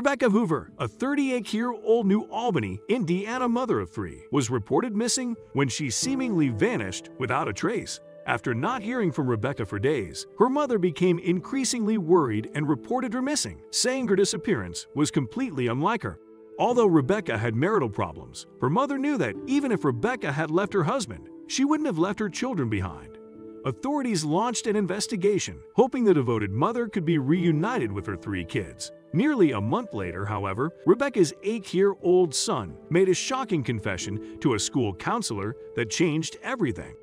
Rebecca Hoover, a 38-year-old New Albany, Indiana mother of 3, was reported missing when she seemingly vanished without a trace. After not hearing from Rebecca for days, her mother became increasingly worried and reported her missing, saying her disappearance was completely unlike her. Although Rebecca had marital problems, her mother knew that even if Rebecca had left her husband, she wouldn't have left her children behind. Authorities launched an investigation, hoping the devoted mother could be reunited with her 3 kids. Nearly a month later, however, Rebecca's 8-year-old son made a shocking confession to a school counselor that changed everything.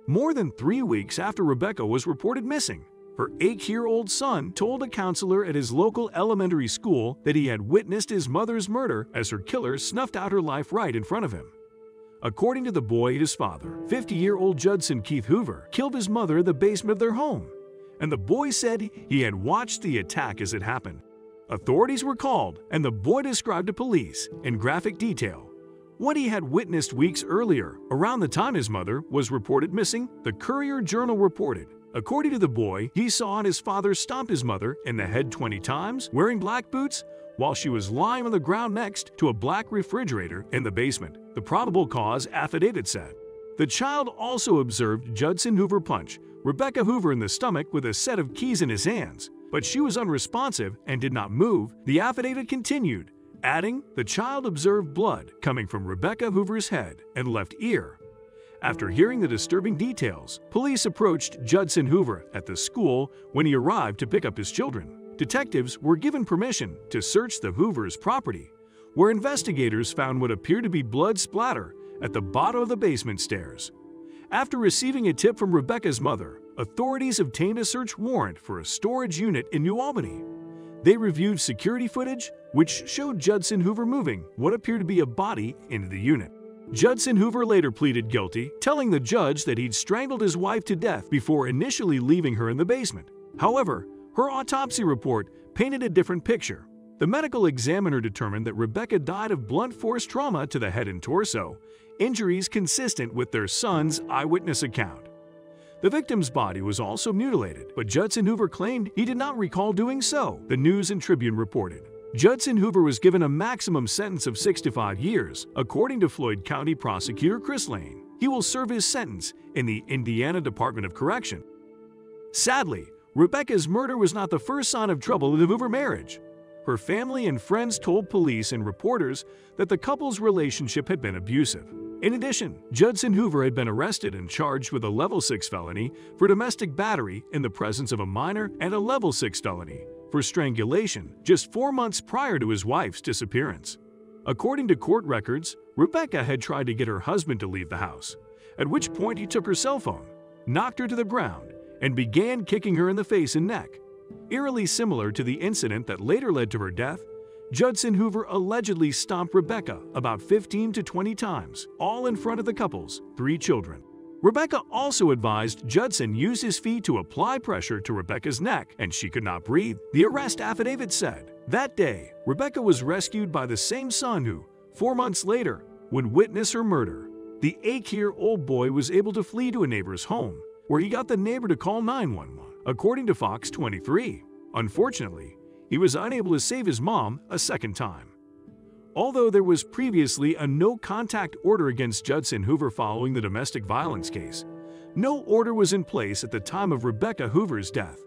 More than 3 weeks after Rebecca was reported missing, her 8-year-old son told a counselor at his local elementary school that he had witnessed his mother's murder as her killer snuffed out her life right in front of him. According to the boy, his father, 50-year-old Judson Keith Hoover, killed his mother in the basement of their home, and the boy said he had watched the attack as it happened. Authorities were called, and the boy described to police in graphic detail what he had witnessed weeks earlier. Around the time his mother was reported missing, the Courier-Journal reported, according to the boy, he saw his father stomp his mother in the head 20 times, wearing black boots, while she was lying on the ground next to a black refrigerator in the basement, the probable cause affidavit said. The child also observed Judson Hoover punch Rebecca Hoover in the stomach with a set of keys in his hands, but she was unresponsive and did not move, the affidavit continued, adding, the child observed blood coming from Rebecca Hoover's head and left ear. After hearing the disturbing details, police approached Judson Hoover at the school when he arrived to pick up his children. Detectives were given permission to search the Hoovers' property, where investigators found what appeared to be blood splatter at the bottom of the basement stairs. After receiving a tip from Rebecca's mother, authorities obtained a search warrant for a storage unit in New Albany. They reviewed security footage, which showed Judson Hoover moving what appeared to be a body into the unit. Judson Hoover later pleaded guilty, telling the judge that he'd strangled his wife to death before initially leaving her in the basement. However, her autopsy report painted a different picture. The medical examiner determined that Rebecca died of blunt force trauma to the head and torso, injuries consistent with their son's eyewitness account. The victim's body was also mutilated, but Judson Hoover claimed he did not recall doing so, the News and Tribune reported. Judson Hoover was given a maximum sentence of 6 to 5 years, according to Floyd County prosecutor Chris Lane. He will serve his sentence in the Indiana Department of Correction. Sadly, Rebecca's murder was not the first sign of trouble in the Hoover marriage. Her family and friends told police and reporters that the couple's relationship had been abusive. In addition, Judson Hoover had been arrested and charged with a Level 6 felony for domestic battery in the presence of a minor and a Level 6 felony for strangulation just 4 months prior to his wife's disappearance. According to court records, Rebecca had tried to get her husband to leave the house, at which point he took her cell phone, knocked her to the ground, and began kicking her in the face and neck. Eerily similar to the incident that later led to her death, Judson Hoover allegedly stomped Rebecca about 15 to 20 times, all in front of the couple's 3 children. Rebecca also advised Judson use his feet to apply pressure to Rebecca's neck, and she could not breathe, the arrest affidavit said. That day, Rebecca was rescued by the same son who, 4 months later, would witness her murder. The 8-year-old boy was able to flee to a neighbor's home, where he got the neighbor to call 911, according to Fox 23. Unfortunately, he was unable to save his mom a second time. Although there was previously a no-contact order against Judson Hoover following the domestic violence case, no order was in place at the time of Rebecca Hoover's death.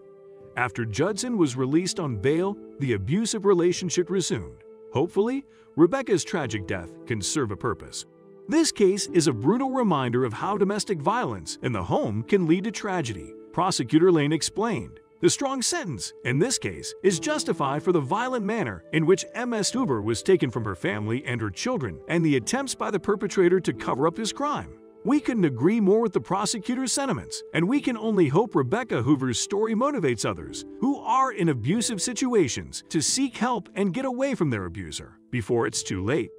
After Judson was released on bail, the abusive relationship resumed. Hopefully, Rebecca's tragic death can serve a purpose. This case is a brutal reminder of how domestic violence in the home can lead to tragedy, Prosecutor Lane explained. The strong sentence, in this case, is justified for the violent manner in which Ms. Hoover was taken from her family and her children and the attempts by the perpetrator to cover up his crime. We couldn't agree more with the prosecutor's sentiments, and we can only hope Rebecca Hoover's story motivates others who are in abusive situations to seek help and get away from their abuser before it's too late.